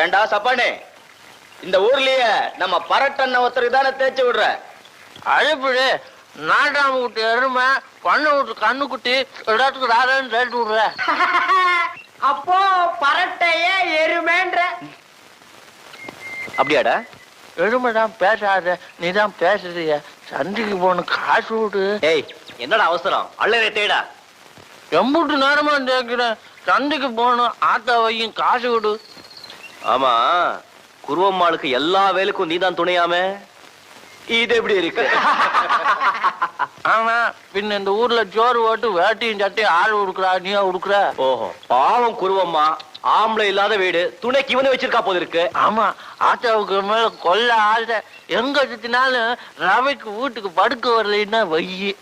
ஏண்டா சப்பானே, இந்த ஊர்லயே நம்ம பரட்டண்ண ஒருத்தருக்கு தானே தேய்ச்சி விடுற. அழுப்பிடு நாட்டாம விட்டு எருமை பண்ண விட்டு கண்ணுக்குட்டி இடத்துக்கு ராதன்னு ரேட்டு விடுற. அப்போ பரட்டைய எருமைன்ற. அப்படியாடா? எருமைதான் பேசாத, நீதான் பேசுறிய. சந்தைக்கு போன காசு விடு. ஏய், என்னடா அவசரம்? அள்ளரை தேடா. எம்புட்டு நேரமா கேட்கிறேன். சந்தைக்கு போகணும், ஆத்தா வையும் காசு விடு. ஆமா, குருவம்மாளுக்கு எல்லா வேலைக்கும் நீதான் துணையாமே. இது எப்படி இருக்கு? ஆனா பின்ன இந்த ஊர்ல ஜோறு ஓட்டு வேட்டியும் சட்டையும் ஆள் உடுக்குறா, நீயா உடுக்குற? ஓஹோ, பாவம் குருவம்மா, ஆம்பளை இல்லாத வீடு, துணைக்கு இவனு வச்சிருக்கா போது இருக்கு. ஆமா, ஆத்தாவுக்கு மேல கொல்ல ஆசை. எங்க சுத்தினாலும் ரவைக்கு வீட்டுக்கு படுக்க வரலைன்னா வையி.